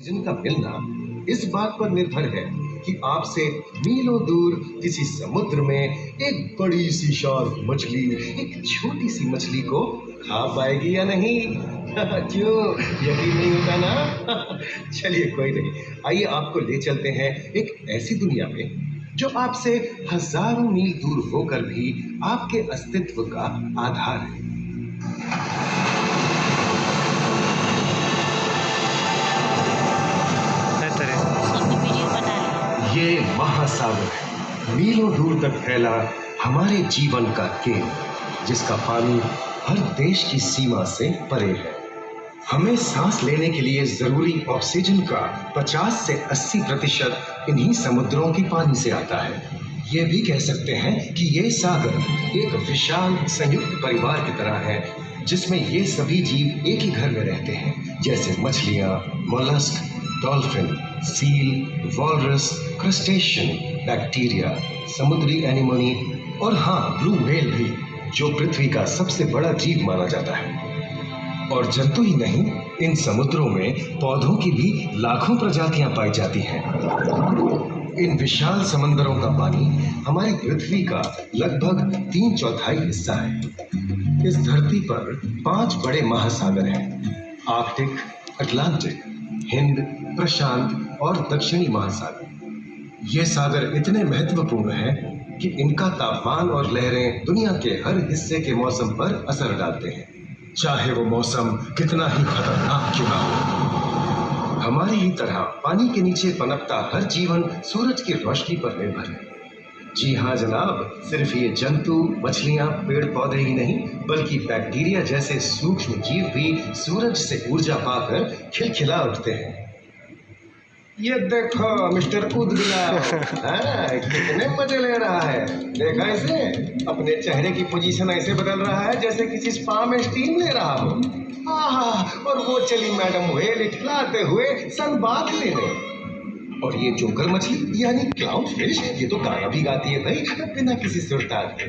जिनका मिलना इस बात पर निर्भर है कि आपसे मीलों दूर किसी समुद्र में एक बड़ी सी शार्क मछली एक छोटी सी मछली को खा पाएगी या नहीं। क्यों यकीन नहीं होता ना? चलिए कोई नहीं, आइए आपको ले चलते हैं एक ऐसी दुनिया में जो आपसे हजारों मील दूर होकर भी आपके अस्तित्व का आधार है। ये महासागर है, मीलों दूर तक फैला हमारे जीवन का केंद्र, जिसका पानी हर देश की सीमा से परे है। हमें सांस लेने के लिए जरूरी ऑक्सीजन का 50 से 80% इन्हीं समुद्रों के पानी से आता है। ये भी कह सकते हैं कि ये सागर एक विशाल संयुक्त परिवार की तरह है, जिसमें ये सभी जीव एक ही घर में रहते हैं, जैसे मछलियां, mollusc, dolphin, seal, walrus, crustacean, bacteria, समुद्री एनिमोनी और हाँ, ब्लू व्हेल भी, जो पृथ्वी का सबसे बड़ा जीव माना जाता है। और जंतु ही नहीं, इन समुद्रों में पौधों की भी लाखों प्रजातियां पाई जाती हैं। इन विशाल समंदरों का पानी हमारी पृथ्वी का लगभग 3/4 हिस्सा है। इस धरती पर 5 बड़े महासागर हैं: आर्कटिक, अटलांटिक, हिंद, प्रशांत और दक्षिणी महासागर। ये सागर इतने महत्वपूर्ण हैं कि इनका तापमान और लहरें दुनिया के हर हिस्से के मौसम पर असर डालते हैं, चाहे वो मौसम कितना ही खतरनाक क्यों ना हो। हमारी ही तरह पानी के नीचे पनपता हर जीवन सूरज की रोशनी पर निर्भर है। जी हाँ जनाब, सिर्फ ये जंतु, मछलियां, पेड़ पौधे ही नहीं, बल्कि बैक्टीरिया जैसे सूक्ष्म जीव भी सूरज से ऊर्जा पाकर खिलखिला उठते हैं। ये देखो मिस्टर उदबिलाव, कितने मजे ले रहा है। देखा इसे, अपने चेहरे की पोजीशन ऐसे बदल रहा है जैसे किसी स्पा में स्टीम ले रहा हो। और वो चली मैडम व्हेल इठलाते हुए सनबाथ लेने। और ये जोकर मछली यानी क्लाउन फिश, ये तो गाना भी गाती है भाई, बिना किसी सुरताल के।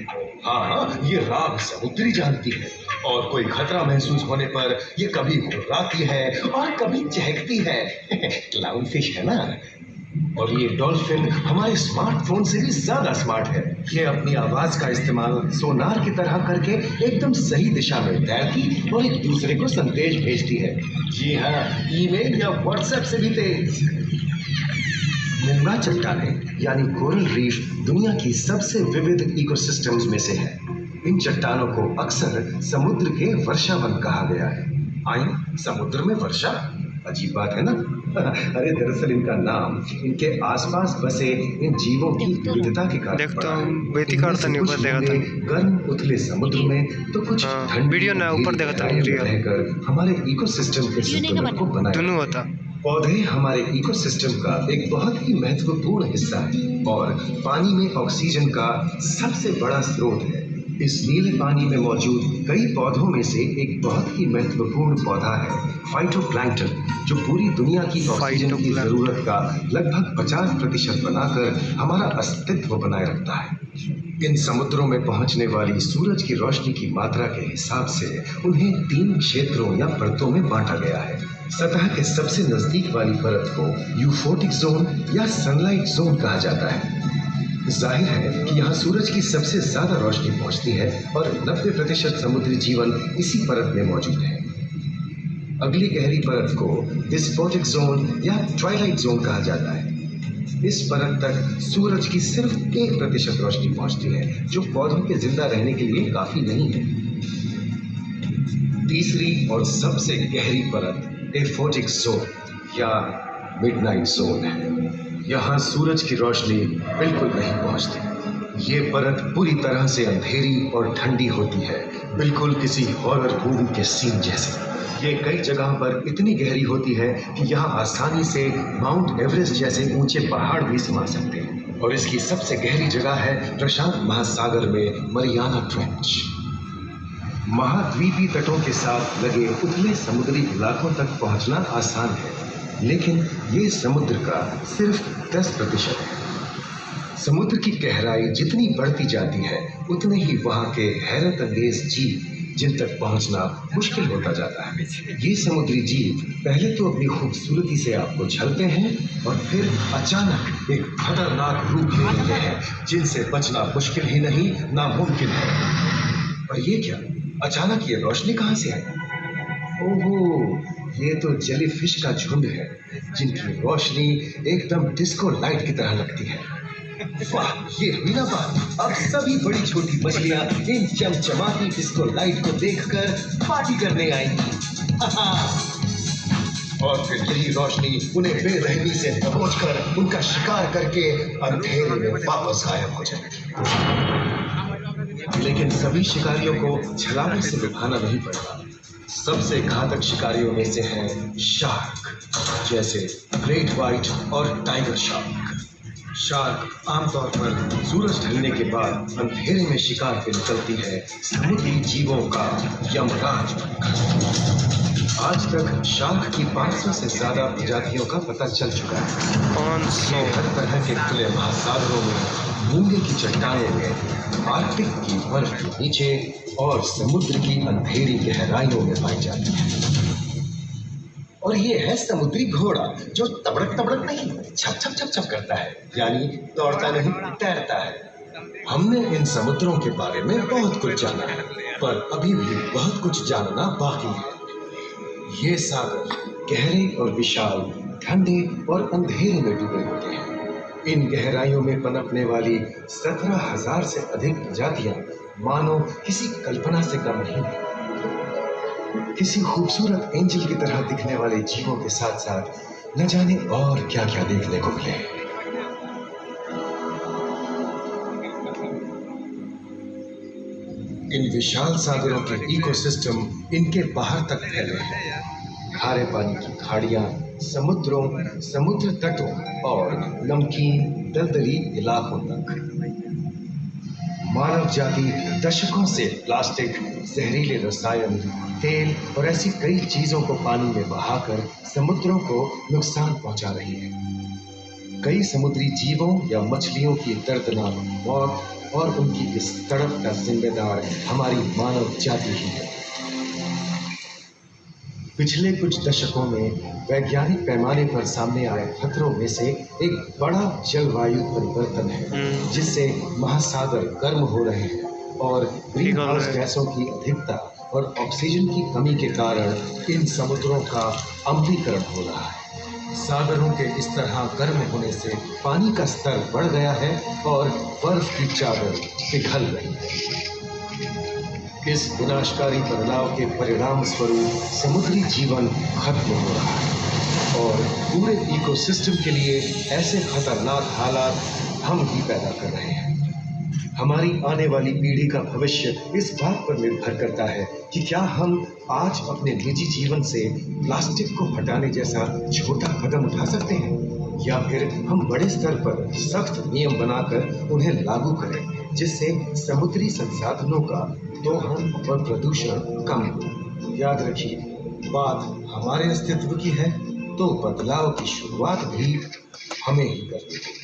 हाँ, ये राग समुद्री जानती है, और कोई खतरा महसूस होने पर ये कभी हुर्राती है और कभी चहकती है। क्लाउन फिश है ना। और ये डॉल्फिन हमारे स्मार्टफोन से भी ज्यादा स्मार्ट है। ये अपनी आवाज का इस्तेमाल सोनार की तरह करके एकदम सही दिशा में तैरती और एक दूसरे को संदेश भेजती है। जी हाँ, ईमेल या व्हाट्सएप से भी तेज। मूंगा चट्टानें यानी कोरल रीफ दुनिया की सबसे विविध इकोसिस्टम्स में से है। इन चट्टानों को अक्सर समुद्र के वर्षावन कहा गया है। आइए, समुद्र में वर्षा, अजीब बात है ना? अरे दरअसल इनका नाम इनके आसपास बसे इन जीवों की विविधता के कारण पड़ा है। गर्म उथले समुद्र में तो कुछ ठंडी रहकर हमारे इकोसिस्टम के संतुलन को बनाए। पौधे हमारे इकोसिस्टम का एक बहुत ही महत्वपूर्ण हिस्सा है और पानी में ऑक्सीजन का सबसे बड़ा स्रोत है। इस नीले पानी में मौजूद कई पौधों में से एक बहुत ही महत्वपूर्ण पौधा है फाइटोप्लैंक्टन, जो पूरी दुनिया की ऑक्सीजन की जरूरत का लगभग 50% बनाकर हमारा अस्तित्व बनाए रखता है। इन समुद्रों में पहुंचने वाली सूरज की रोशनी की मात्रा के हिसाब से उन्हें 3 क्षेत्रों या परतों में बांटा गया है। सतह के सबसे नजदीक वाली परत को यूफोटिक जोन या सनलाइट जोन कहा जाता है। जाहिर है कि यहाँ सूरज की सबसे ज्यादा रोशनी पहुंचती है और 90% समुद्री जीवन इसी परत में मौजूद है। अगली गहरी परत को डिस्पोटिक जोन या ट्वाइलाइट जोन कहा जाता है। इस परत तक सूरज की सिर्फ 1% रोशनी पहुंचती है, जो पौधों के जिंदा रहने के लिए काफी नहीं है। तीसरी और सबसे गहरी परत एफोटिक जोन या मिडनाइट जोन है। यहाँ सूरज की रोशनी बिल्कुल नहीं पहुंचती। ये परत पूरी तरह से अंधेरी और ठंडी होती है, बिल्कुल किसी हॉरर मूवी के सीन जैसे। ये कई जगह पर इतनी गहरी होती है कि यहाँ आसानी से माउंट एवरेस्ट जैसे ऊंचे पहाड़ भी समा सकते हैं। और इसकी सबसे गहरी जगह है प्रशांत महासागर में मरियाना ट्रेंच। महाद्वीपीय तटों के साथ लगे उथले समुद्री इलाकों तक पहुंचना आसान है, लेकिन ये समुद्र का सिर्फ 10% है। समुद्र की गहराई जितनी बढ़ती जाती है, उतने ही वहां के हैरत अंगेज जीव जिन तक पहुंचना मुश्किल होता जाता है। ये समुद्री जीव पहले तो अपनी खूबसूरती से आपको झलते हैं और फिर अचानक एक खतरनाक रूप ले लेते हैं जिनसे बचना मुश्किल ही नहीं नामुमकिन है। और ये क्या, अचानक ये रोशनी कहां से आई? ओहो, ये तो जेलीफिश का झुंड है जिनकी रोशनी एकदम डिस्को लाइट की तरह लगती है। वाह, ये हुई ना बात। अब सभी बड़ी छोटी मछलियां इन चमचमाती डिस्को लाइट को देखकर पार्टी करने आएंगी। और फिर यही रोशनी उन्हें बेरहमी से दबोचकर उनका शिकार करके अंधेरे में वापस गायब हो जाएगी। लेकिन सभी शिकारियों को छलांग से लुभाना नहीं पड़ता। सबसे घातक शिकारियों में से हैं शार्क, जैसे ग्रेट व्हाइट और टाइगर शार्क। शार्क आमतौर पर सूरज ढलने के बाद अंधेरे में शिकार पे निकलती है समुद्री जीवों का यमराज बनकर। आज तक शार्क की 500 से ज्यादा प्रजातियों का पता चल चुका है। 500 हर तरह के खुले महासागरों में, मूंगे की चट्टानों में, आर्कटिक की बर्फ के नीचे और समुद्र की अंधेरी गहराइयों में पाई जाती है। और ये है समुद्री घोड़ा जो तबड़क तबड़क नहीं, छप छप छप छप करता है, यानी दौड़ता नहीं तैरता है। हमने इन समुद्रों के बारे में बहुत कुछ जाना है, पर अभी भी बहुत कुछ जानना बाकी है। ये सागर गहरे और विशाल, ठंडे और अंधेरे में डूबे होते हैं। इन गहराइयों में पनपने वाली 17,000 से अधिक प्रजातियां मानो किसी कल्पना से कम नहीं है। किसी खूबसूरत एंजल की तरह दिखने वाले जीवों के साथ साथ न जाने और क्या क्या देखने को मिले। इन विशाल सागरों के इकोसिस्टम इनके बाहर तक फैले हैं। खारे पानी की खाड़ियां, समुद्रों, समुद्र तटों और नमकीन दलदली इलाकों तक। मानव जाति दशकों से प्लास्टिक, जहरीले रसायन, तेल और ऐसी कई चीजों को पानी में बहाकर समुद्रों को नुकसान पहुंचा रही है। कई समुद्री जीवों या मछलियों की दर्दनाक मौत और उनकी इस तड़प का जिम्मेदार हमारी मानव जाति ही है। पिछले कुछ दशकों में वैज्ञानिक पैमाने पर सामने आए खतरों में से एक बड़ा जलवायु परिवर्तन है, जिससे महासागर गर्म हो रहे हैं और ग्रीन हाउस गैसों की अधिकता और ऑक्सीजन की कमी के कारण इन समुद्रों का अम्लीकरण हो रहा है। सागरों के इस तरह गर्म होने से पानी का स्तर बढ़ गया है और बर्फ की चादर पिघल रही है। इस विनाशकारी बदलाव के परिणाम स्वरूप समुद्री जीवन खत्म हो रहा है और पूरे इकोसिस्टम के लिए ऐसे खतरनाक हालात हम ही पैदा कर रहे हैं। हमारी आने वाली पीढ़ी का भविष्य इस बात पर निर्भर करता है कि क्या हम आज अपने निजी जीवन से प्लास्टिक को हटाने जैसा छोटा कदम उठा सकते हैं, या फिर हम बड़े स्तर पर सख्त नियम बनाकर उन्हें लागू करें, जिससे समुद्री संसाधनों का दोहन और प्रदूषण कम हो। याद रखिए, बात हमारे अस्तित्व की है, तो बदलाव की शुरुआत भी हमें ही करनी है।